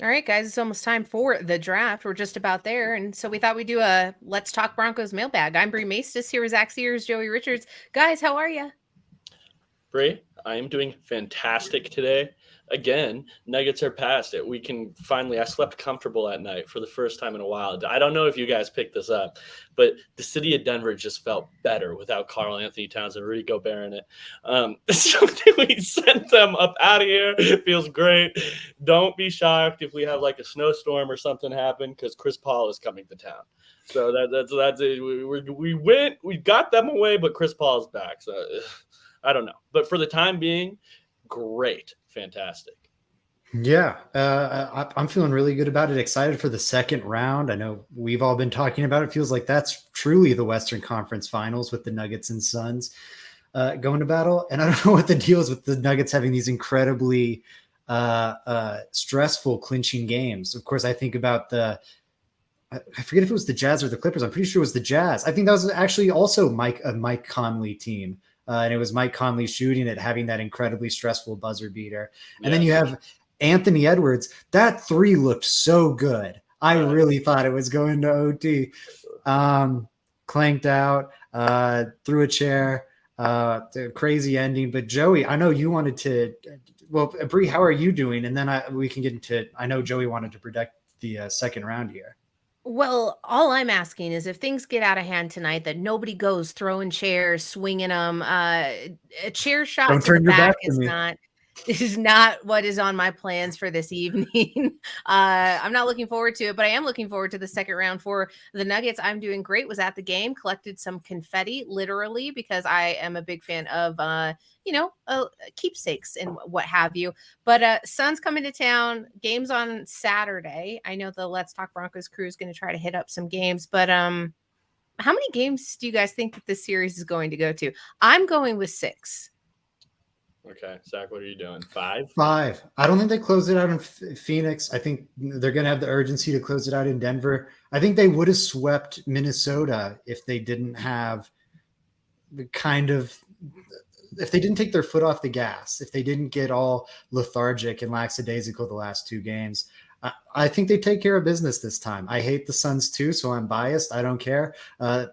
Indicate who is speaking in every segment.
Speaker 1: All right, guys, it's almost time for the draft. We're just about there. And so we thought we'd do a Let's Talk Broncos mailbag. I'm Bree Maestas here with Zach Sears, Joey Richards. Guys, how are you?
Speaker 2: Bree, I am doing fantastic today. Again, Nuggets are past it. We can finally. I slept comfortable at night for the first time in a while. I don't know if you guys picked this up, but the city of Denver just felt better without Karl Anthony Towns and Rudy Gobert in it. So we sent them up out of here. It feels great. Don't be shocked if we have like a snowstorm or something happen because Chris Paul is coming to town. So that's it. We went. We got them away, but Chris Paul's back. So. I don't know. But for the time being, great. Fantastic.
Speaker 3: Yeah, I'm feeling really good about it. Excited for the second round. I know we've all been talking about it. Feels like that's truly the Western Conference Finals with the Nuggets and Suns going to battle. And I don't know what the deal is with the Nuggets having these incredibly stressful clinching games. Of course, I think about I forget if it was the Jazz or the Clippers. I'm pretty sure it was the Jazz. I think that was actually also a Mike Conley team. And it was Mike Conley shooting it, having that incredibly stressful buzzer beater. And then you have Anthony Edwards. That three looked so good. I really thought it was going to OT. Clanked out, threw a chair, crazy ending. But Joey, I know you wanted to. Well, Bree, how are you doing? And then we can get into. I know Joey wanted to predict the second round here.
Speaker 1: Well, all I'm asking is if things get out of hand tonight, that nobody goes throwing chairs, swinging them. A chair shot
Speaker 3: Don't
Speaker 1: to the
Speaker 3: turn your
Speaker 1: back
Speaker 3: back to me.
Speaker 1: is not what is on my plans for this evening. I'm not looking forward to it, but I am looking forward to the second round for the Nuggets. I'm doing great. Was at the game, collected some confetti, literally, because I am a big fan of, keepsakes and what have you. But Suns coming to town. Games on Saturday. I know the Let's Talk Broncos crew is going to try to hit up some games, but how many games do you guys think that this series is going to go to? I'm going with 6.
Speaker 2: Okay, Zach, what are you doing? 5?
Speaker 3: 5. I don't think they close it out in Phoenix. I think they're going to have the urgency to close it out in Denver. I think they would have swept Minnesota if they didn't have if they didn't take their foot off the gas, if they didn't get all lethargic and lackadaisical the last 2 games. I think they take care of business this time. I hate the Suns too, so I'm biased. I don't care.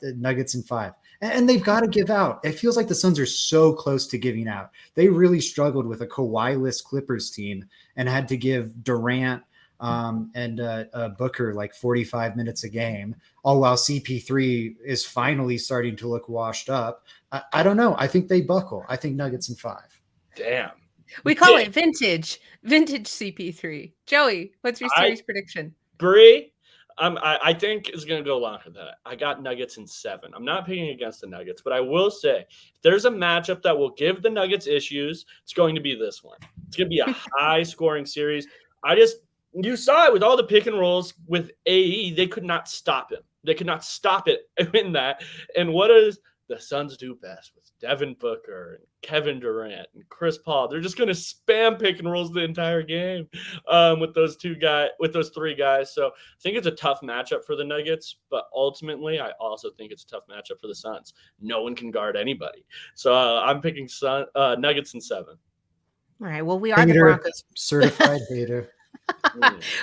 Speaker 3: Nuggets in 5. And they've got to give out. It feels like the Suns are so close to giving out. They really struggled with a Kawhi-less Clippers team and had to give Durant and Booker like 45 minutes a game, all while CP3 is finally starting to look washed up. I don't know. I think they buckle. I think Nuggets in 5.
Speaker 2: Damn.
Speaker 1: We call it vintage CP3. Joey, what's your series prediction?
Speaker 2: Bree, I think is going to go longer than that. I got Nuggets in 7. I'm not picking against the Nuggets, but I will say if there's a matchup that will give the Nuggets issues, it's going to be this one. It's going to be a high-scoring series. You saw it with all the pick and rolls with AE. They could not stop him. They could not stop it in that. And what does the Suns do best with Devin Booker and Kevin Durant and Chris Paul? They're just going to spam pick and rolls the entire game with those 3 guys. So I think it's a tough matchup for the Nuggets, but ultimately I also think it's a tough matchup for the Suns. No one can guard anybody. So I'm picking Nuggets in 7.
Speaker 1: All right. Well, we are the Broncos.
Speaker 3: Certified hater.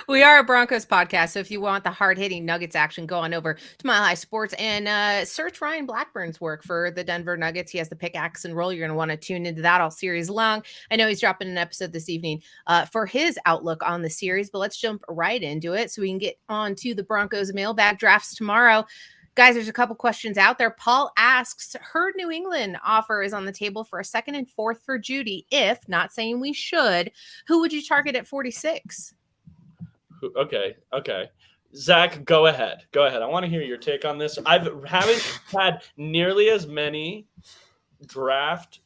Speaker 1: We are a Broncos podcast, so if you want the hard-hitting Nuggets action, go on over to Mile High Sports and search Ryan Blackburn's work for the Denver Nuggets. He has the pickaxe and roll. You're going to want to tune into that all series long. I know he's dropping an episode this evening for his outlook on the series, but let's jump right into it so we can get on to the Broncos mailbag drafts tomorrow. Guys, there's a couple questions out there. Paul asks, heard New England offer is on the table for a 2nd and 4th for Jeudy. If, not saying we should, who would you target at 46?
Speaker 2: Okay. Zach, go ahead. I want to hear your take on this. I haven't had nearly as many draft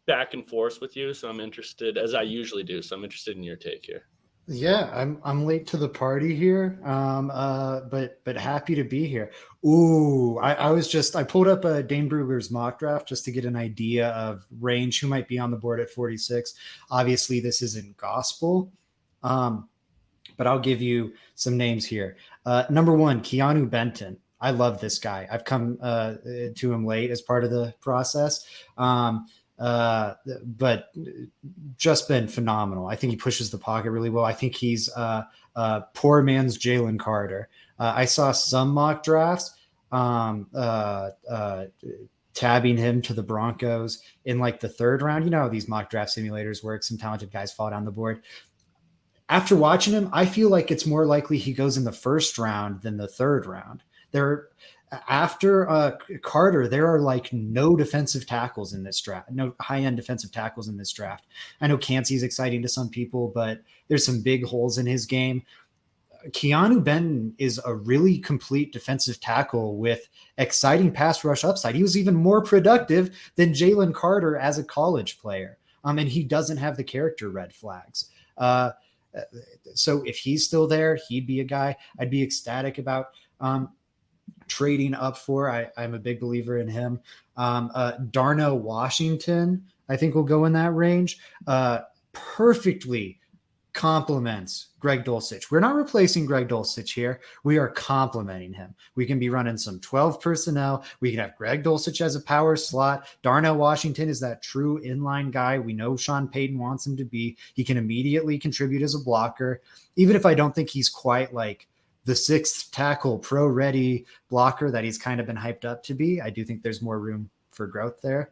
Speaker 2: back and forth with you, so I'm interested, as I usually do. So I'm interested in your take here.
Speaker 3: Yeah, I'm late to the party here, but happy to be here. Ooh, I pulled up Dane Brugler's mock draft just to get an idea of range, who might be on the board at 46. Obviously, this isn't gospel, but I'll give you some names here. Number 1, Keanu Benton. I love this guy. I've come to him late as part of the process. but just been phenomenal. I think he pushes the pocket really well. I think he's poor man's Jalen Carter. I saw some mock drafts tabbing him to the Broncos in like the third round. You know how these mock draft simulators work. Some talented guys fall down the board. After watching him, I feel like it's more likely he goes in the first round than the third round. After Carter, there are like no defensive tackles in this draft, no high-end defensive tackles in this draft. I know Cansey's exciting to some people, but there's some big holes in his game. Keanu Benton is a really complete defensive tackle with exciting pass rush upside. He was even more productive than Jalen Carter as a college player. And he doesn't have the character red flags. So if he's still there, he'd be a guy I'd be ecstatic about trading up for. I'm a big believer in him. Darnell Washington, I think will go in that range. Perfectly complements Greg Dulcich. We're not replacing Greg Dulcich here. We are complementing him. We can be running some 12 personnel. We can have Greg Dulcich as a power slot. Darnell Washington is that true inline guy. We know Sean Payton wants him to be. He can immediately contribute as a blocker. Even if I don't think he's quite like the sixth tackle pro ready blocker that he's kind of been hyped up to be, I do think there's more room for growth there.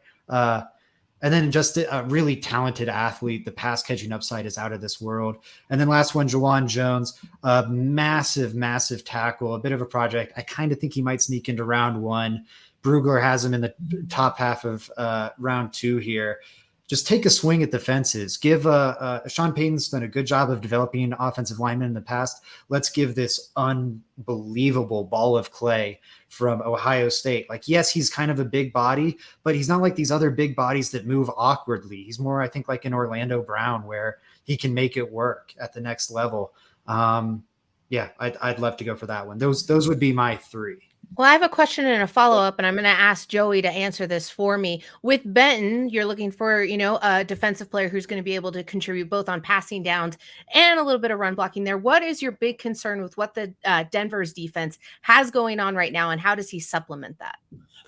Speaker 3: And then just a really talented athlete. The pass catching upside is out of this world. And then last one, Jawan Jones, a massive, massive tackle, a bit of a project. I kind of think he might sneak into round one. Brugler has him in the top half of round two here. Just take a swing at the fences. Give Sean Payton's done a good job of developing offensive linemen in the past. Let's give this unbelievable ball of clay from Ohio State. Like, yes, he's kind of a big body, but he's not like these other big bodies that move awkwardly. He's more, I think, like an Orlando Brown where he can make it work at the next level. Yeah, I'd love to go for that one. Those would be my three.
Speaker 1: Well, I have a question and a follow-up, and I'm going to ask Joey to answer this for me. With Benton, you're looking for, a defensive player who's going to be able to contribute both on passing downs and a little bit of run blocking there. What is your big concern with what the Denver's defense has going on right now, and how does he supplement that?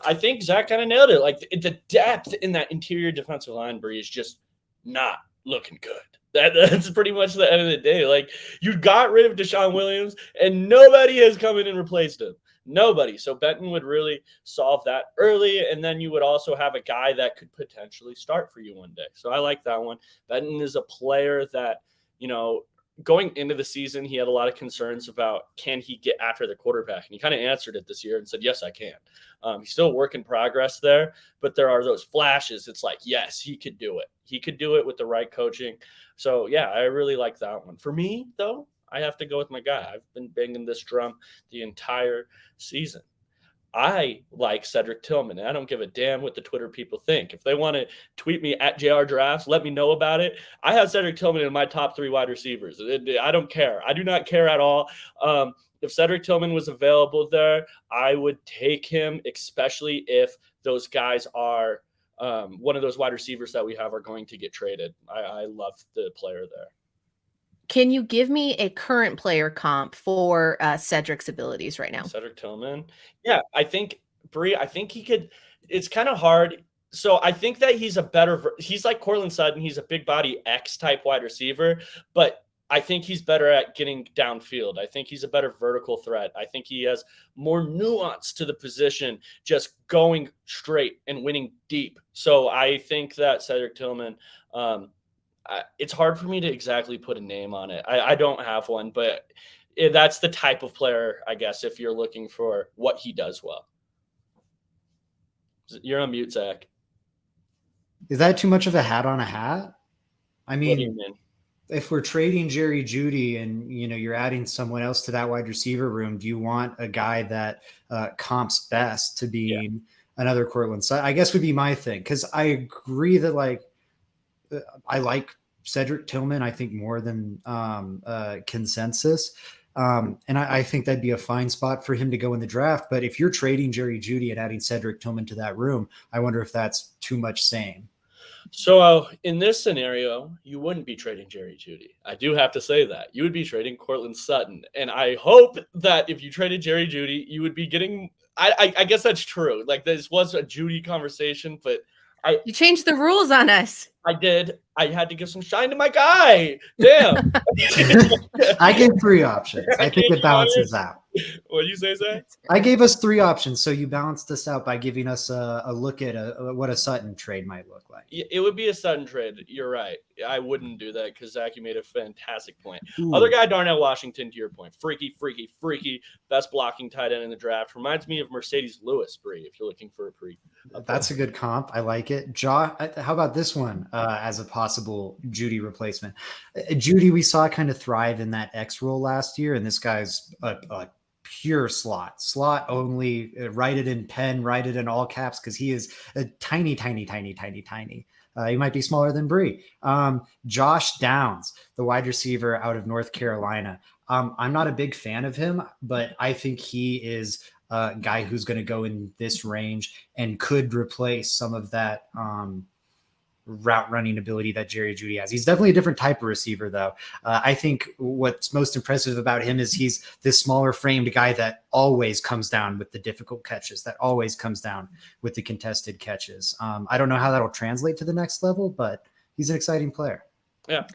Speaker 2: I think Zach kind of nailed it. Like the depth in that interior defensive line, Bree, is just not looking good. That's pretty much the end of the day. Like, you got rid of Deshaun Williams, and nobody has come in and replaced him. Nobody. So Benton would really solve that early, and then you would also have a guy that could potentially start for you one day. So I like that one. Benton is a player that, going into the season, he had a lot of concerns about can he get after the quarterback, and he kind of answered it this year and said, yes, I can. He's still a work in progress there, but there are those flashes. It's like, yes, he could do it. He could do it with the right coaching. So, yeah, I really like that one. For me, though, I have to go with my guy. I've been banging this drum the entire season. I like Cedric Tillman, and I don't give a damn what the Twitter people think. If they want to tweet me at JR Drafts, let me know about it. I have Cedric Tillman in my top 3 wide receivers. I don't care. I do not care at all. If Cedric Tillman was available there, I would take him, especially if those guys are one of those wide receivers that we have are going to get traded. I love the player there.
Speaker 1: Can you give me a current player comp for Cedric's abilities right now?
Speaker 2: Cedric Tillman? Yeah, I think, Bree, he could – it's kind of hard. So I think that he's he's like Courtland Sutton. He's a big body X-type wide receiver, but I think he's better at getting downfield. I think he's a better vertical threat. I think he has more nuance to the position, just going straight and winning deep. So I think that Cedric Tillman it's hard for me to exactly put a name on it. I don't have one, but that's the type of player, I guess, if you're looking for what he does well. You're on mute, Zach.
Speaker 3: Is that too much of a hat on a hat? I mean,
Speaker 2: What do you mean?
Speaker 3: If we're trading Jerry Jeudy and, you're adding someone else to that wide receiver room, do you want a guy that comps best to being another Courtland Sutton? I guess would be my thing. Cause I agree that I like Cedric Tillman, I think, more than consensus. And I think that'd be a fine spot for him to go in the draft. But if you're trading Jerry Jeudy and adding Cedric Tillman to that room, I wonder if that's too much saying.
Speaker 2: So in this scenario, you wouldn't be trading Jerry Jeudy. I do have to say that. You would be trading Courtland Sutton. And I hope that if you traded Jerry Jeudy, you would be getting – I guess that's true. Like, this was a Jeudy conversation, but
Speaker 1: You changed the rules on us.
Speaker 2: I did. I had to give some shine to my guy. Damn.
Speaker 3: I gave 3 options. I think it balances out.
Speaker 2: What did you say, Zach?
Speaker 3: I gave us 3 options, so you balanced us out by giving us a look at what a Sutton trade might look like.
Speaker 2: It would be a Sutton trade. You're right. I wouldn't do that because Zach, you made a fantastic point.
Speaker 3: Ooh.
Speaker 2: Other guy, Darnell Washington, to your point. Freaky. Best blocking tight end in the draft. Reminds me of Mercedes Lewis, Bree, if you're looking for a pre.
Speaker 3: That's a good comp. I like it. How about this one as a possible Jeudy replacement? Jeudy, we saw kind of thrive in that X role last year, and this guy's a pure slot only. Write it in pen, write it in all caps, because he is a tiny. He might be smaller than Bree. Josh Downs, the wide receiver out of North Carolina. I'm not a big fan of him, but I think he is a guy who's going to go in this range and could replace some of that route running ability that Jerry Jeudy has. He's definitely a different type of receiver, though. I think what's most impressive about him is he's this smaller framed guy that always comes down with the difficult catches, that always comes down with the contested catches. I don't know how that'll translate to the next level, but he's an exciting player.
Speaker 2: Yeah.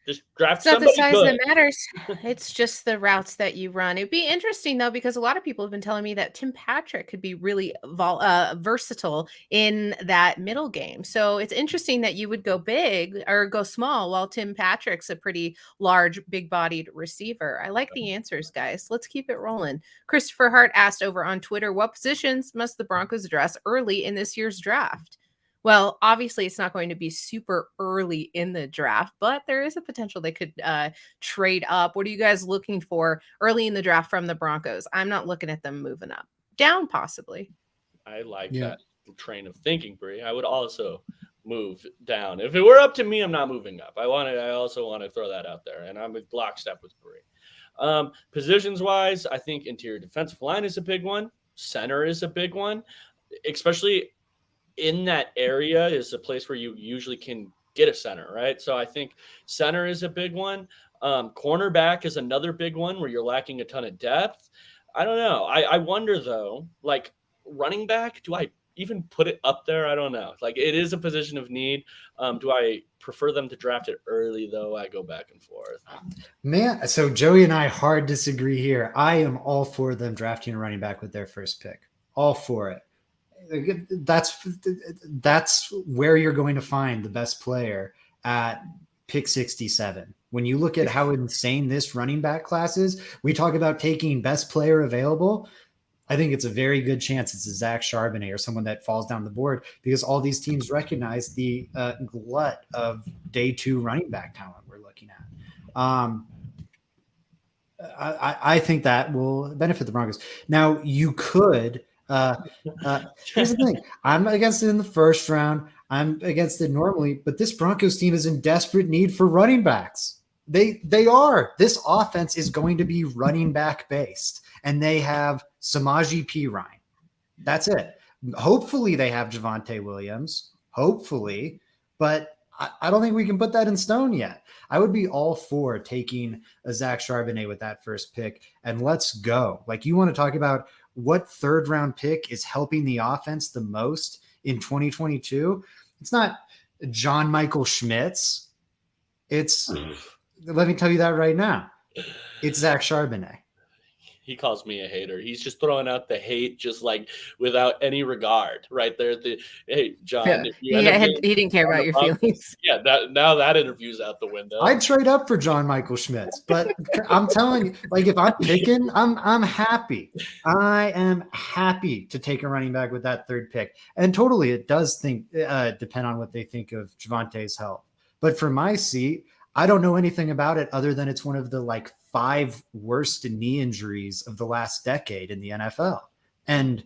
Speaker 2: Just draft
Speaker 1: It's not the
Speaker 2: somebody
Speaker 1: size
Speaker 2: good.
Speaker 1: that matters. It's just the routes that you run. It'd be interesting, though, because a lot of people have been telling me that Tim Patrick could be really versatile in that middle game. So it's interesting that you would go big or go small while Tim Patrick's a pretty large, big-bodied receiver. I like the answers, guys. Let's keep it rolling. Christopher Hart asked over on Twitter, what positions must the Broncos address early in this year's draft? Well, obviously, it's not going to be super early in the draft, but there is a potential they could trade up. What are you guys looking for early in the draft from the Broncos? I'm not looking at them moving up. Down, possibly.
Speaker 2: I like that train of thinking, Bree. I would also move down. If it were up to me, I'm not moving up. I also want to throw that out there, and I'm in lockstep with Bree. Positions-wise, I think interior defensive line is a big one. Center is a big one, especially – in that area is a place where you usually can get a center, right? So I think center is a big one. Cornerback is another big one where you're lacking a ton of depth. I don't know. I wonder, though, like running back, do I even put it up there? I don't know. Like, it is a position of need. Do I prefer them to draft it early, though? I go back and forth.
Speaker 3: Man, so Joey and I hard disagree here. I am all for them drafting a running back with their first pick. All for it. That's where you're going to find the best player at pick 67. When you look at how insane this running back class is, we talk about taking best player available. I think it's a very good chance it's a Zach Charbonnet or someone that falls down the board, because all these teams recognize the glut of day 2 running back talent we're looking at. I think that will benefit the Broncos. Now, you could here's the thing. I'm against it in the first round. I'm against it normally, but this Broncos team is in desperate need for running backs. They are. This offense is going to be running back based, and they have Samaje Perine. That's it. Hopefully they have Javonte Williams. Hopefully, but I don't think we can put that in stone yet. I would be all for taking a Zach Charbonnet with that first pick, and let's go. Like, you want to talk about what third round pick is helping the offense the most in 2022? It's not John Michael Schmitz. Let me tell you that right now. It's Zach Charbonnet.
Speaker 2: He calls me a hater. He's just throwing out the hate, just like without any regard, right there. Hey, John.
Speaker 1: He didn't care about your feelings.
Speaker 2: Yeah, now that interview's out the window.
Speaker 3: I'd trade up for John Michael Schmitz, but I'm telling you, like, if I'm picking, I'm happy. I am happy to take a running back with that third pick. And totally, it does depend on what they think of Javonte's health. But for my seat, I don't know anything about it other than it's one of the 5 worst knee injuries of the last decade in the NFL. And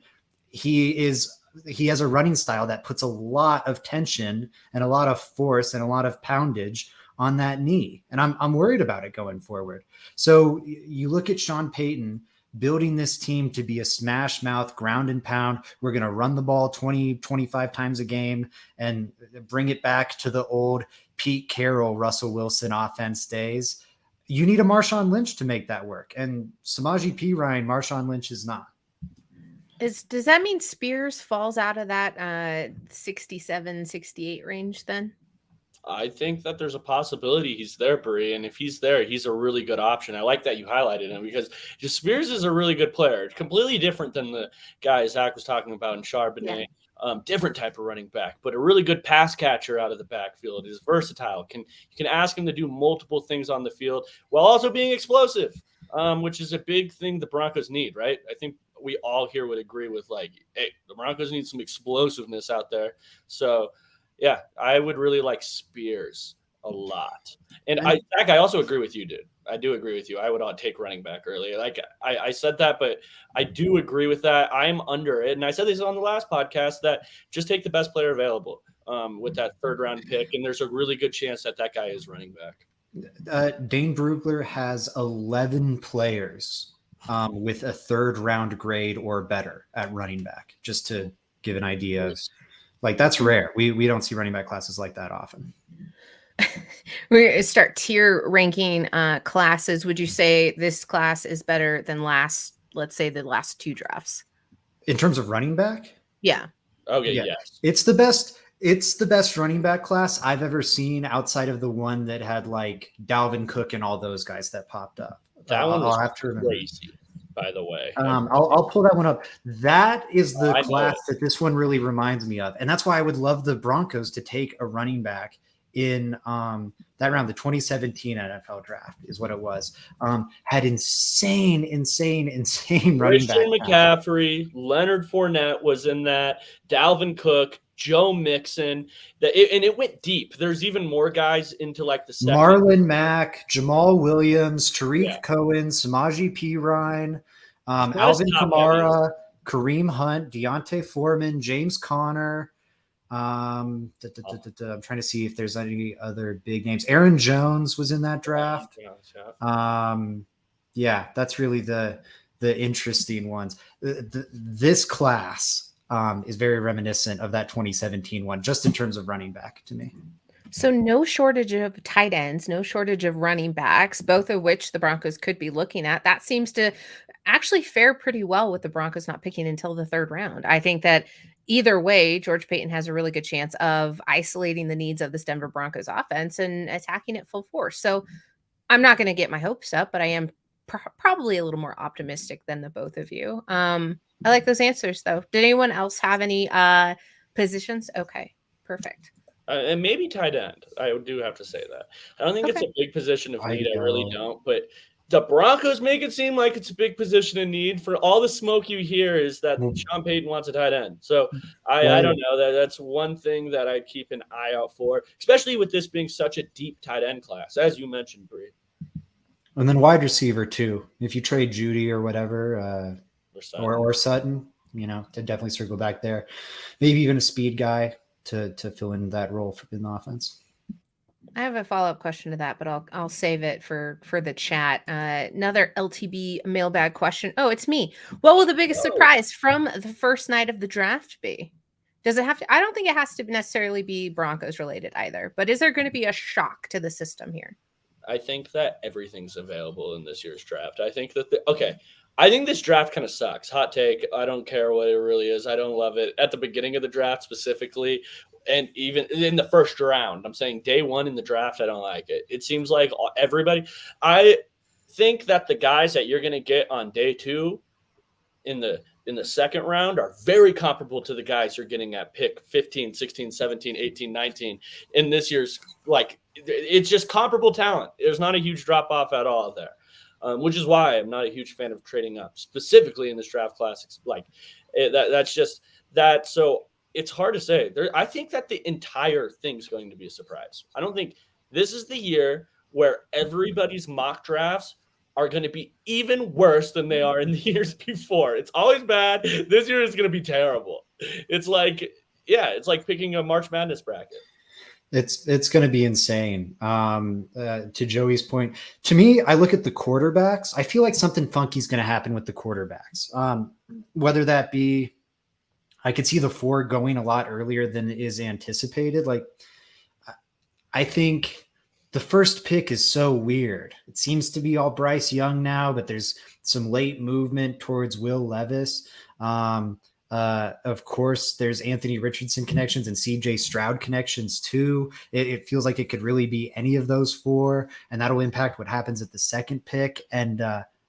Speaker 3: he has a running style that puts a lot of tension and a lot of force and a lot of poundage on that knee. And I'm worried about it going forward. So you look at Sean Payton building this team to be a smash mouth, ground and pound. We're going to run the ball 20, 25 times a game and bring it back to the old Pete Carroll, Russell Wilson offense days. You need a Marshawn Lynch to make that work. And Samaje Perine, Marshawn Lynch is not.
Speaker 1: Does that mean Spears falls out of that 67, 68 range then?
Speaker 2: I think that there's a possibility he's there, Bree, and if he's there, he's a really good option. I like that you highlighted him because just Spears is a really good player, completely different than the guy Zach was talking about in Charbonnet.
Speaker 1: Yeah.
Speaker 2: Different type of running back, but a really good pass catcher out of the backfield. Is versatile. You can ask him to do multiple things on the field while also being explosive, which is a big thing the Broncos need, right? I think we all here would agree with hey, the Broncos need some explosiveness out there. So yeah, I would really like Spears a lot. And Zach, I also agree with you, dude. I do agree with you. I would take running back early. Like I said that, but I do agree with that. I'm under it. And I said this on the last podcast that just take the best player available with that third round pick. And there's a really good chance that guy is running back.
Speaker 3: Dane Brugler has 11 players with a third round grade or better at running back, just to give an idea of that's rare. We don't see running back classes like that often.
Speaker 1: We're going to start tier ranking classes. Would you say this class is better than let's say the last 2 drafts?
Speaker 3: In terms of running back?
Speaker 1: Yeah.
Speaker 2: Okay,
Speaker 3: yeah.
Speaker 2: Yes.
Speaker 3: It's the best running back class I've ever seen outside of the one that had Dalvin Cook and all those guys that popped up.
Speaker 2: That one was
Speaker 3: I'll have to remember.
Speaker 2: Crazy, by the way.
Speaker 3: I'll pull that one up. That is the class that this one really reminds me of. And that's why I would love the Broncos to take a running back in that round. The 2017 NFL draft is what it was. Had insane running back.
Speaker 2: Christian McCaffrey, Leonard Fournette was in that, Dalvin Cook, Joe Mixon, and it went deep. There's even more guys into the second.
Speaker 3: Marlon Mack, Jamal Williams, Tariq Cohen, Samaje Perine, Alvin Kamara, Kareem Hunt, Deontay Foreman, James Conner. I'm trying to see if there's any other big names. Aaron Jones was in that draft. Yeah, that's really the interesting ones. This class is very reminiscent of that 2017 one, just in terms of running back to me.
Speaker 1: So no shortage of tight ends, no shortage of running backs, both of which the Broncos could be looking at. That seems to actually fare pretty well with the Broncos not picking until the 3rd round. I think that either way, George Paton has a really good chance of isolating the needs of this Denver Broncos offense and attacking it full force. So I'm not going to get my hopes up, but I am probably a little more optimistic than the both of you. I like those answers, though. Did anyone else have any positions? Okay, perfect.
Speaker 2: And maybe tight end. I do have to say that. I don't think it's a big position of need. I really don't. But the Broncos make it seem like it's a big position of need. For all the smoke you hear is that Sean Payton wants a tight end. So I don't know. That's one thing that I'd keep an eye out for, especially with this being such a deep tight end class, as you mentioned, Bree.
Speaker 3: And then wide receiver, too. If you trade Jeudy or whatever, or Sutton, to definitely circle back there. Maybe even a speed guy to fill in that role in the offense.
Speaker 1: I have a follow-up question to that, but I'll save it for the chat. Another LTB mailbag question. Oh, it's me. What will the biggest surprise from the first night of the draft be? Does it have to? I don't think it has to necessarily be Broncos related either, but is there going to be a shock to the system here?
Speaker 2: I think that everything's available in this year's draft. I think that I think this draft kind of sucks. Hot take. I don't care what it really is. I don't love it. At the beginning of the draft specifically, and even in the first round, I'm saying day 1 in the draft, I don't like it. It seems like everybody – I think that the guys that you're going to get on day 2 in the second round are very comparable to the guys you're getting at pick 15, 16, 17, 18, 19 in this year's – it's just comparable talent. There's not a huge drop-off at all there. Which is why I'm not a huge fan of trading up, specifically in this draft class. That's just that. So it's hard to say. I think that the entire thing's going to be a surprise. I don't think this is the year where everybody's mock drafts are going to be even worse than they are in the years before. It's always bad. This year is going to be terrible. It's like picking a March Madness bracket.
Speaker 3: It's going to be insane. To Joey's point, to me, I look at the quarterbacks. I feel like something funky is going to happen with the quarterbacks. Whether that be, I could see the 4 going a lot earlier than is anticipated. I think the first pick is so weird. It seems to be all Bryce Young now, but there's some late movement towards Will Levis. Of course, there's Anthony Richardson connections and CJ Stroud connections too. It feels like it could really be any of those four, and that'll impact what happens at the second pick. And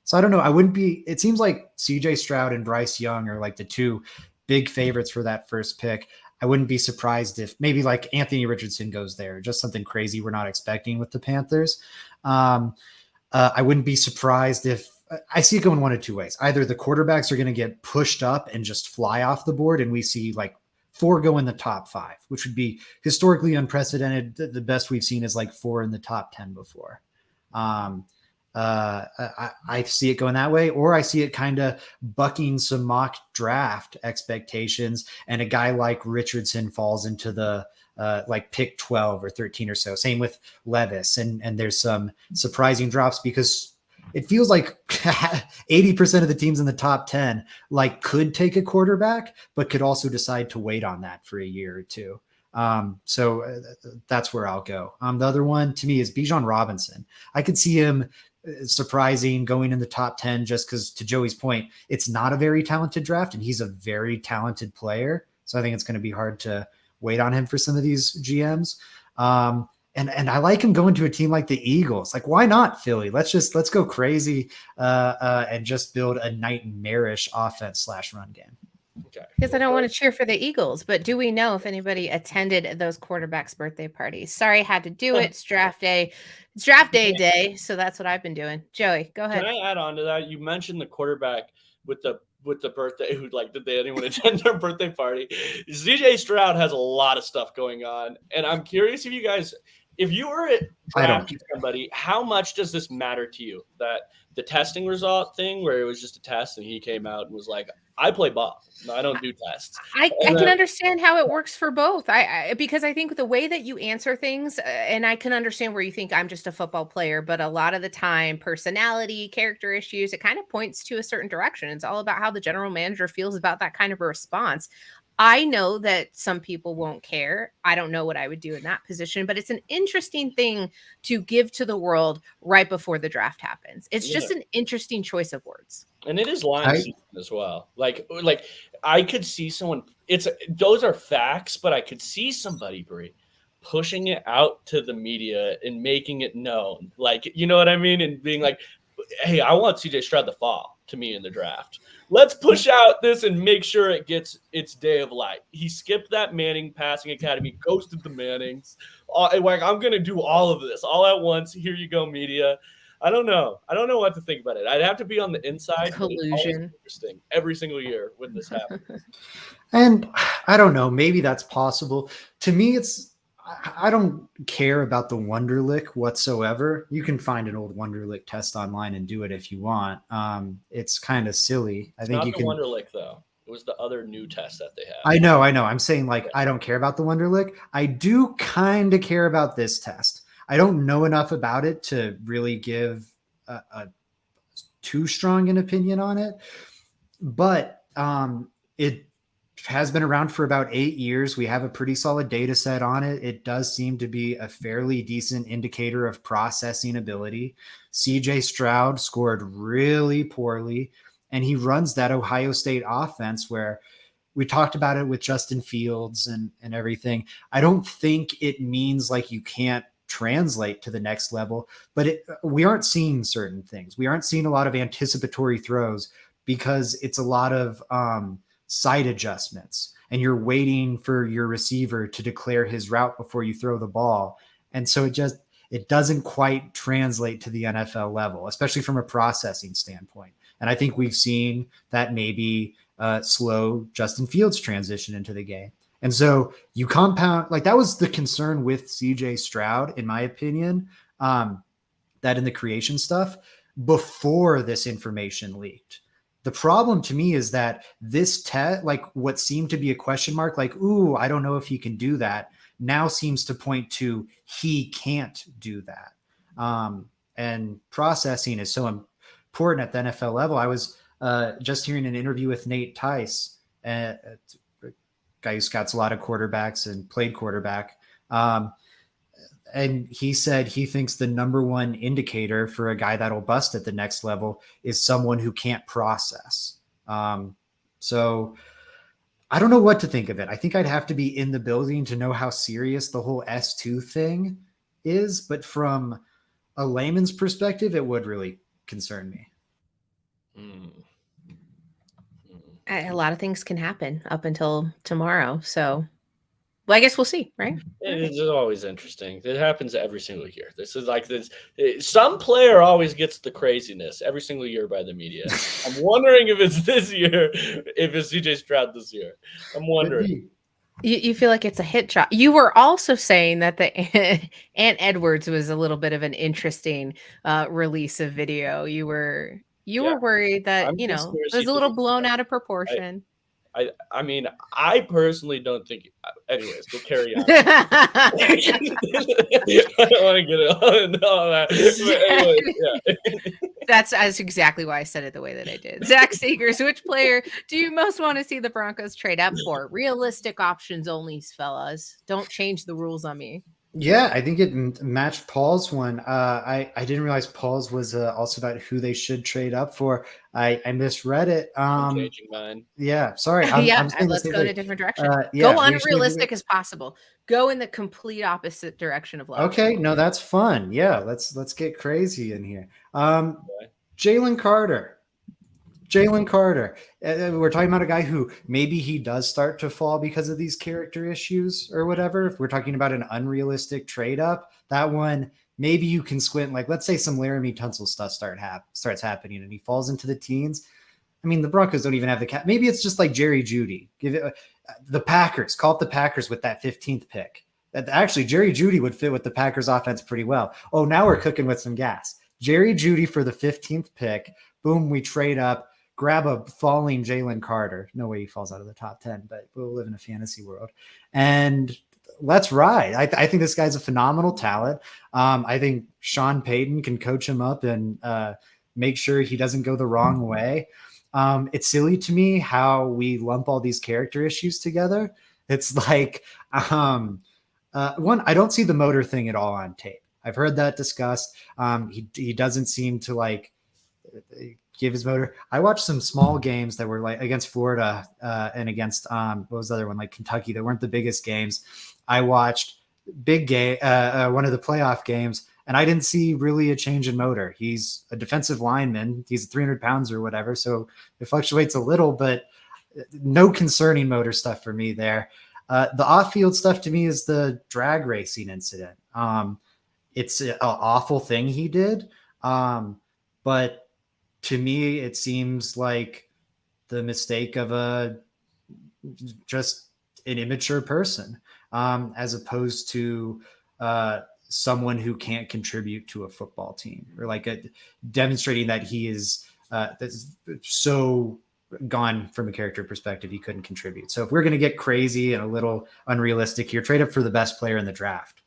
Speaker 3: so I don't know. It seems like CJ Stroud and Bryce Young are like the two big favorites for that first pick. I wouldn't be surprised if maybe like Anthony Richardson goes there, just something crazy we're not expecting with the Panthers. I wouldn't be surprised if I see it going one of two ways. Either the quarterbacks are going to get pushed up and just fly off the board, and we see like 4 go in the top 5, which would be historically unprecedented. The best we've seen is like 4 in the top 10 before. I see it going that way, or I see it kind of bucking some mock draft expectations, and a guy like Richardson falls into the like pick 12 or 13 or so. Same with Levis, and there's some surprising drops because it feels like 80% of the teams in the top 10 like could take a quarterback, but could also decide to wait on that for a year or two. So that's where I'll go. The other one to me is Bijan Robinson. I could see him surprising going in the top 10 just because, to Joey's point, it's not a very talented draft and he's a very talented player. So I think it's going to be hard to wait on him for some of these GMs. And I like him going to a team like the Eagles. Like, why not Philly? Let's go crazy and just build a nightmarish offense / run game.
Speaker 2: Okay.
Speaker 1: Because I don't want to cheer for the Eagles, but do we know if anybody attended those quarterbacks' birthday parties? Sorry, had to do it. It's draft day. It's draft day, so that's what I've been doing. Joey, go ahead.
Speaker 2: Can I add on to that? You mentioned the quarterback with the birthday. Who like did anyone attend their birthday party? CJ Stroud has a lot of stuff going on, and I'm curious if you guys. If you were drafting somebody, how much does this matter to you? That the testing result thing where it was just a test and he came out and was like, I play ball. No, I don't do tests.
Speaker 1: I can understand how it works for both. Because I think the way that you answer things, and I can understand where you think I'm just a football player, but a lot of the time, personality, character issues, it kind of points to a certain direction. It's all about how the general manager feels about that kind of a response. I know that some people won't care. I don't know what I would do in that position, but it's an interesting thing to give to the world right before the draft happens. It's just an interesting choice of words.
Speaker 2: And it is line season as well. Like I could see someone. Those are facts, but I could see somebody, Bree, pushing it out to the media and making it known. Like, you know what I mean? And being like, hey, I want CJ Stroud to fall to me in the draft. Let's push out this and make sure it gets its day of light. He skipped that Manning passing academy, ghosted the Mannings. Like, I'm going to do all of this all at once. Here you go, media. I don't know what to think about it. I'd have to be on the inside.
Speaker 1: Collusion.
Speaker 2: Interesting every single year when this happens.
Speaker 3: And I don't know, maybe that's possible. To me, I don't care about the Wonderlic whatsoever. You can find an old Wonderlic test online and do it if you want. It's kind of silly. I think you can.
Speaker 2: Not the Wonderlic though. It was the other new test that they have.
Speaker 3: I know. I'm saying like I don't care about the Wonderlic. I do kind of care about this test. I don't know enough about it to really give a too strong an opinion on it, but it has been around for about 8 years. We have a pretty solid data set on it. It does seem to be a fairly decent indicator of processing ability. CJ Stroud scored really poorly, and he runs that Ohio State offense where we talked about it with Justin Fields and everything. I don't think it means like you can't translate to the next level, but we aren't seeing certain things. We aren't seeing a lot of anticipatory throws because it's a lot of side adjustments, and you're waiting for your receiver to declare his route before you throw the ball. And so it doesn't quite translate to the NFL level, especially from a processing standpoint. And I think we've seen that maybe slow Justin Fields transition into the game. And so you compound, like that was the concern with CJ Stroud, in my opinion, that in the creation stuff before this information leaked. The problem to me is that this test, like what seemed to be a question mark, like, ooh, I don't know if he can do that, now seems to point to he can't do that. And processing is so important at the NFL level. I was just hearing an interview with Nate Tice, a guy who scouts a lot of quarterbacks and played quarterback. And he said he thinks the number one indicator for a guy that'll bust at the next level is someone who can't process. So I don't know what to think of it. I think I'd have to be in the building to know how serious the whole S2 thing is. But from a layman's perspective, it would really concern me.
Speaker 1: A lot of things can happen up until tomorrow. So, well, I guess we'll see, right?
Speaker 2: It's always interesting. It happens every single year. This is like this. Some player always gets the craziness every single year by the media. I'm wondering if it's this year, if it's CJ Stroud this year. I'm wondering.
Speaker 1: You feel like it's a hit shot. You were also saying that the Ant Edwards was a little bit of an interesting release of video. You were worried that,
Speaker 2: I'm
Speaker 1: you know, it
Speaker 2: conspiracy
Speaker 1: was a little
Speaker 2: theory.
Speaker 1: blown out of proportion.
Speaker 2: I mean, I personally don't think. Anyways, we'll carry on. I don't want to get it on all that. But anyways, yeah.
Speaker 1: That's exactly why I said it the way that I did. Zach Seegers, which player do you most want to see the Broncos trade up for? Realistic options only, fellas. Don't change the rules on me.
Speaker 3: Yeah, I think it matched Paul's one. I didn't realize Paul's was also about who they should trade up for. I misread it.
Speaker 2: I'm changing mine.
Speaker 3: Yeah, sorry.
Speaker 1: Let's go in a different direction. Go unrealistic as possible. Go in the complete opposite direction of love.
Speaker 3: Okay, no, that's fun. Yeah, let's get crazy in here. Jalen Carter. We're talking about a guy who maybe he does start to fall because of these character issues or whatever. If we're talking about an unrealistic trade up, that one, maybe you can squint. Like, let's say some Laramie Tunsil stuff starts happening and he falls into the teens. I mean, the Broncos don't even have the cap. Maybe it's just like Jerry Jeudy. Give it the Packers. Call it the Packers with that 15th pick. Actually, Jerry Jeudy would fit with the Packers offense pretty well. Oh, now we're cooking with some gas. Jerry Jeudy for the 15th pick. Boom, we trade up. Grab a falling Jalen Carter. No way he falls out of the top 10, but we'll live in a fantasy world. And let's ride. I think this guy's a phenomenal talent. I think Sean Payton can coach him up and make sure he doesn't go the wrong way. It's silly to me how we lump all these character issues together. It's like, one, I don't see the motor thing at all on tape. I've heard that discussed. He doesn't seem to like give his motor. I watched some small games that were like against Florida and against what was the other one, like Kentucky, that weren't the biggest games. I watched big game, one of the playoff games, and I didn't see really a change in motor. He's a defensive lineman. He's 300 pounds or whatever, so it fluctuates a little, but no concerning motor stuff for me there. The off-field stuff to me is the drag racing incident. It's an awful thing he did, but to me, it seems like the mistake of just an immature person, as opposed to someone who can't contribute to a football team, or like demonstrating that he is so gone from a character perspective he couldn't contribute. So if we're going to get crazy and a little unrealistic here, trade up for the best player in the draft.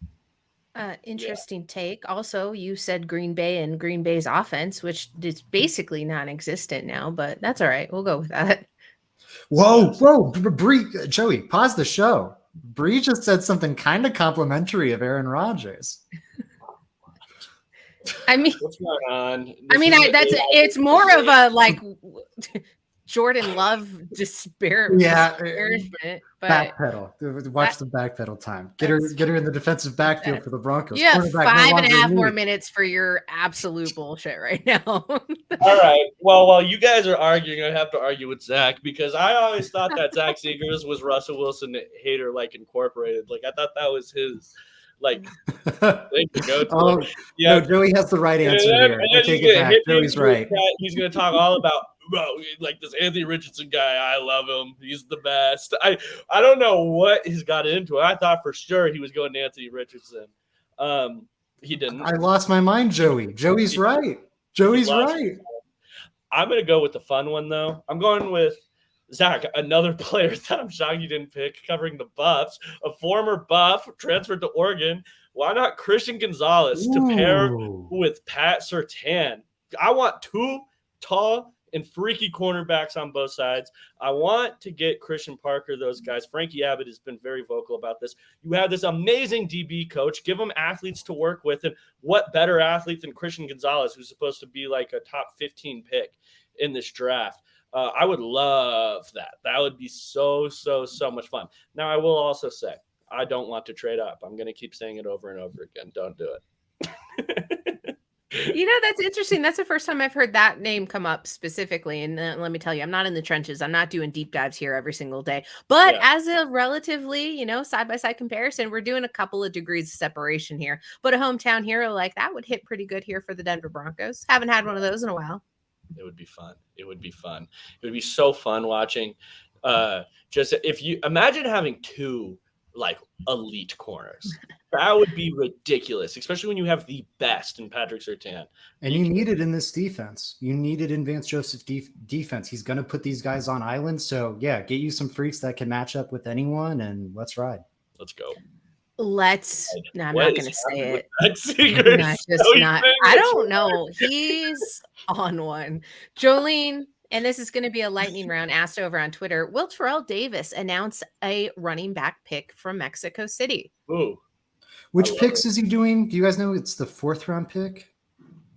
Speaker 1: Interesting take. Also, you said Green Bay and Green Bay's offense, which is basically non-existent now, but that's all right. We'll go with that.
Speaker 3: Whoa, Bree, Joey, pause the show. Bree just said something kind of complimentary of Aaron Rodgers.
Speaker 1: I mean,
Speaker 2: what's going on?
Speaker 1: It's more of a like Jordan Love disparagement. But
Speaker 3: backpedal. Watch the backpedal time. Get her in the defensive backfield for the Broncos.
Speaker 1: You have 5.5 more minutes for your absolute bullshit right now.
Speaker 2: All right. Well, while you guys are arguing, I have to argue with Zach, because I always thought that Zach Seegers was Russell Wilson hater, like Incorporated. Like I thought that was his thing to go to.
Speaker 3: No, Joey has the right answer here. I take it back. Joey's right.
Speaker 2: He's going to talk all about like this Anthony Richardson guy. I love him. He's the best. I don't know what he's got into it. I thought for sure he was going to Anthony Richardson. He didn't.
Speaker 3: I lost my mind, Joey. Joey's right. Joey's right.
Speaker 2: I'm going to go with the fun one, though. I'm going with Zach, another player that I'm shocked you didn't pick, covering the Buffs, a former Buff transferred to Oregon. Why not Christian Gonzalez to pair with Pat Surtain? I want two tall and freaky cornerbacks on both sides. I want to get Christian Parker, those guys. Frankie Abbott has been very vocal about this. You have this amazing DB coach. Give them athletes to work with. And what better athlete than Christian Gonzalez, who's supposed to be like a top 15 pick in this draft? I would love that. That would be so much fun. Now, I will also say, I don't want to trade up. I'm going to keep saying it over and over again. Don't do it.
Speaker 1: That's interesting. That's the first time I've heard that name come up specifically. And let me tell you, I'm not in the trenches. I'm not doing deep dives here every single day. But as a relatively, side-by-side comparison, we're doing a couple of degrees of separation here. But a hometown hero like that would hit pretty good here for the Denver Broncos. Haven't had one of those in a while.
Speaker 2: It would be fun. It would be fun. It would be so fun watching. Just if you imagine having two elite corners, that would be ridiculous, especially when you have the best in Patrick Surtain.
Speaker 3: And you need it in this defense. You need it in Vance Joseph's defense. He's going to put these guys on islands. So, yeah, get you some freaks that can match up with anyone, and let's ride.
Speaker 2: Let's go.
Speaker 1: No, I'm not going to say it. I don't know. He's on one. Jolene, and this is going to be a lightning round, asked over on Twitter, will Terrell Davis announce a running back pick from Mexico City?
Speaker 2: Ooh.
Speaker 3: Which picks is he doing? Do you guys know it's the 4th round pick?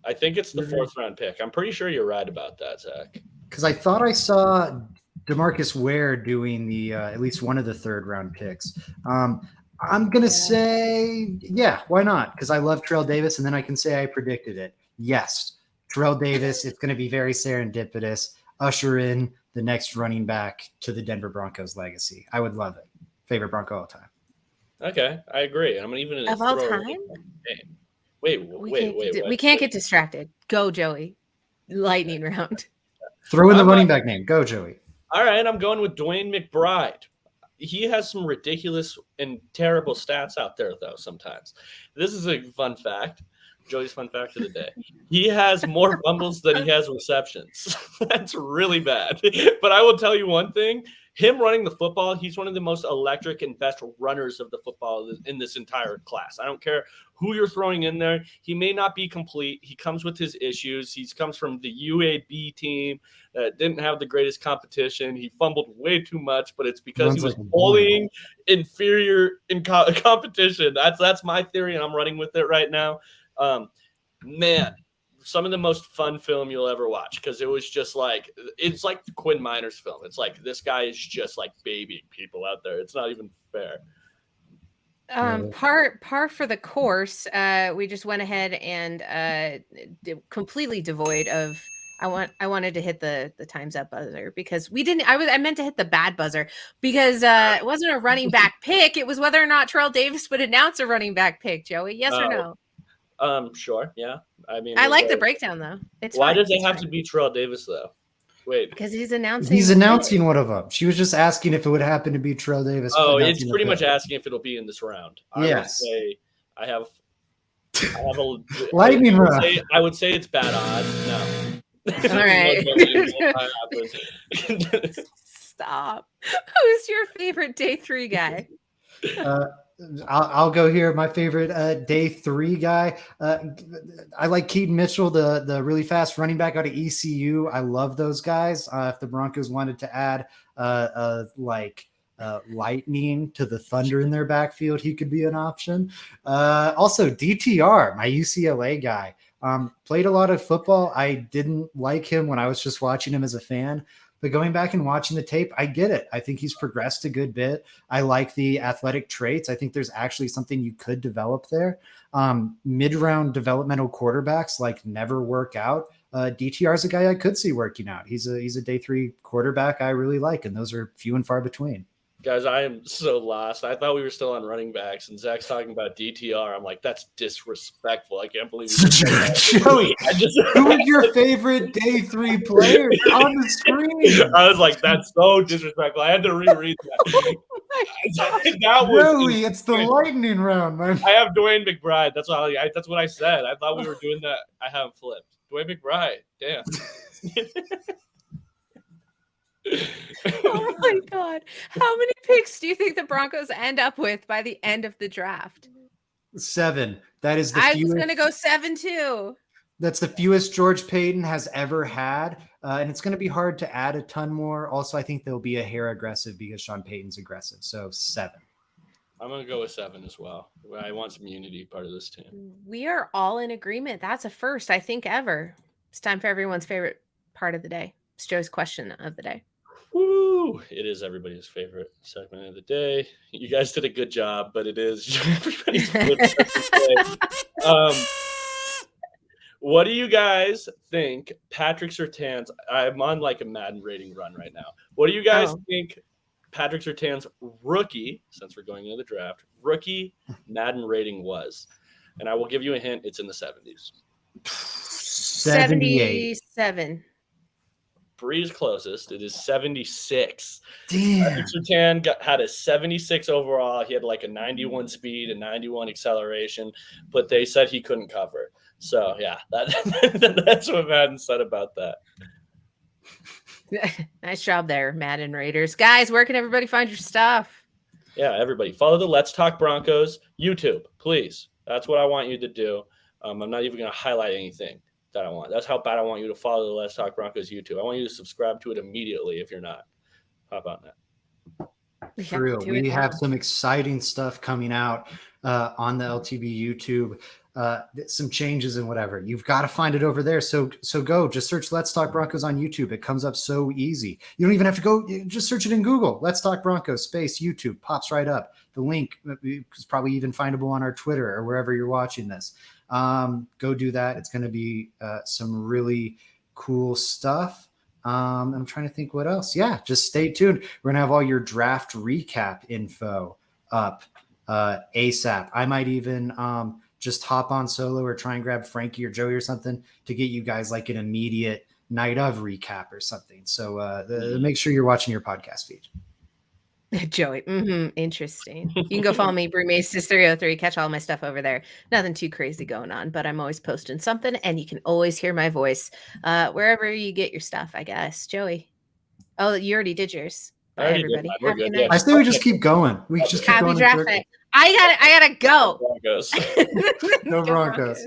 Speaker 2: I think it's the 4th round pick. I'm pretty sure you're right about that, Zach.
Speaker 3: Because I thought I saw DeMarcus Ware doing the at least one of the 3rd round picks. I'm going to say, why not? Because I love Terrell Davis, and then I can say I predicted it. Yes, Terrell Davis, it's going to be very serendipitous. Usher in the next running back to the Denver Broncos legacy. I would love it. Favorite Bronco all time.
Speaker 2: Okay, I agree. I'm even
Speaker 1: of all time.
Speaker 2: Wait.
Speaker 1: We can't get distracted. Go, Joey. Lightning round.
Speaker 3: Throw in the running back name. Go, Joey.
Speaker 2: All right, I'm going with Dwayne McBride. He has some ridiculous and terrible stats out there, though, sometimes. This is a fun fact. Joey's fun fact of the day. He has more fumbles than he has receptions. That's really bad. But I will tell you one thing. Him running the football, he's one of the most electric and best runners of the football in this entire class. I don't care who you're throwing in there. He may not be complete. He comes with his issues. He comes from the UAB team that didn't have the greatest competition. He fumbled way too much, but it's because he was bullying inferior in competition. That's my theory, and I'm running with it right now. Man, some of the most fun film you'll ever watch, because it was just it's like the Quinn Miners film. It's like this guy is just babying people out there. It's not even fair.
Speaker 1: Par for the course. We just went ahead and completely devoid of. I wanted to hit the time's up buzzer because we didn't. I meant to hit the bad buzzer because it wasn't a running back pick. It was whether or not Terrell Davis would announce a running back pick. Joey, yes or no?
Speaker 2: Sure. Yeah. I mean,
Speaker 1: I like the breakdown though.
Speaker 2: Why does it have to be Terrell Davis though? Wait,
Speaker 1: because he's announcing.
Speaker 3: He's announcing one of them. She was just asking if it would happen to be Terrell Davis.
Speaker 2: Oh, it's pretty much asking if it'll be in this round.
Speaker 3: Yes.
Speaker 2: I have a
Speaker 3: lightning round.
Speaker 2: I would say it's bad odds. No.
Speaker 1: All right. Stop. Who's your favorite day 3 guy?
Speaker 3: I'll go here. My favorite day 3 guy. I like Keaton Mitchell, the really fast running back out of ECU. I love those guys. If the Broncos wanted to add lightning to the thunder in their backfield, he could be an option. Also, DTR, my UCLA guy. Played a lot of football. I didn't like him when I was just watching him as a fan. But going back and watching the tape, I get it. I think he's progressed a good bit. I like the athletic traits. I think there's actually something you could develop there. Mid-round developmental quarterbacks never work out. DTR is a guy I could see working out. He's a day 3 quarterback I really like, and those are few and far between.
Speaker 2: Guys, I am so lost. I thought we were still on running backs, and Zach's talking about DTR. I'm like, that's disrespectful. I can't believe
Speaker 3: Joey, who is your favorite day 3 player on the screen?
Speaker 2: I was like, that's so disrespectful. I had to reread that.
Speaker 3: Joey, it's the lightning round, man.
Speaker 2: I have Dwayne McBride. That's what I said. I thought we were doing that. I have him flipped. Dwayne McBride. Damn.
Speaker 1: Oh my God. How many picks do you think the Broncos end up with by the end of the draft?
Speaker 3: 7. That is the
Speaker 1: fewest.
Speaker 3: I was
Speaker 1: going to go 7 too.
Speaker 3: That's the fewest George Payton has ever had. And it's going to be hard to add a ton more. Also, I think they'll be a hair aggressive because Sean Payton's aggressive. So 7.
Speaker 2: I'm going to go with 7 as well. I want some unity part of this team.
Speaker 1: We are all in agreement. That's a first, I think, ever. It's time for everyone's favorite part of the day. It's Joe's question of the day.
Speaker 2: Woo! It is everybody's favorite segment of the day. You guys did a good job, but it is everybody's favorite segment of the day. What do you guys think Patrick Surtain's – I'm on like a Madden rating run right now. What do you guys think Patrick Surtain's rookie, since we're going into the draft, rookie Madden rating was? And I will give you a hint. It's in the 70s.
Speaker 1: 77.
Speaker 2: Bree's closest. It is 76.
Speaker 3: Damn.
Speaker 2: Patrick Surtain had a 76 overall. He had like a 91 speed and 91 acceleration, but they said he couldn't cover. So, yeah, that's what Madden said about that.
Speaker 1: Nice job there, Madden Raiders. Guys, where can everybody find your stuff?
Speaker 2: Yeah, everybody. Follow the Let's Talk Broncos YouTube, please. That's what I want you to do. I'm not even going to highlight anything that I want. That's how bad I want you to follow the Let's Talk Broncos YouTube. I want you to subscribe to it immediately if you're not. How about that?
Speaker 3: For real. We have some exciting stuff coming out on the LTB YouTube. Some changes and whatever. You've got to find it over there. So go. Just search Let's Talk Broncos on YouTube. It comes up so easy. You don't even have to go. Just search it in Google. Let's Talk Broncos space YouTube pops right up. The link is probably even findable on our Twitter or wherever you're watching this. Go do that. It's going to be some really cool stuff. I'm trying to think what else. Yeah, just stay tuned. We're going to have all your draft recap info up ASAP. I might even just hop on solo or try and grab Frankie or Joey or something to get you guys like an immediate night of recap or something. So make sure you're watching your podcast feed.
Speaker 1: Joey. Interesting. You can go follow me, BrewMaces303. Catch all my stuff over there. Nothing too crazy going on, but I'm always posting something, and you can always hear my voice wherever you get your stuff, I guess. Joey. Oh, you already did yours. Bye, everybody.
Speaker 2: We're good. Yeah.
Speaker 3: I say we just keep going. We just keep
Speaker 1: Happy
Speaker 3: going.
Speaker 1: draft night. I gotta go.
Speaker 2: Broncos.
Speaker 3: Go Broncos.